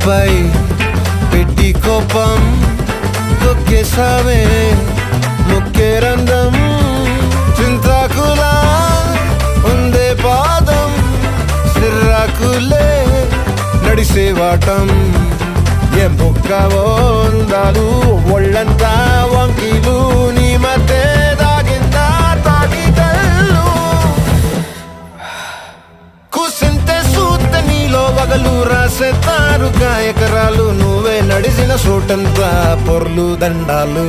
నాపై పెట్టి కోపం తొక్కేసావే ముక్కే రంధ్రం చింతాకులా ఉందే పాదం సిర్రాకులే నడిసేవాటం ఏ బొక్కవో అందాలు ఒళ్ళంతా వంకీలు నీ మధ్య దాగిందా తాటి కళ్ళు కూసింతే సూత్త నీలో వగలు రాసేతారు గాయకరాలు నువ్వే నడిసిన చోటంతా పొర్లు దండాలు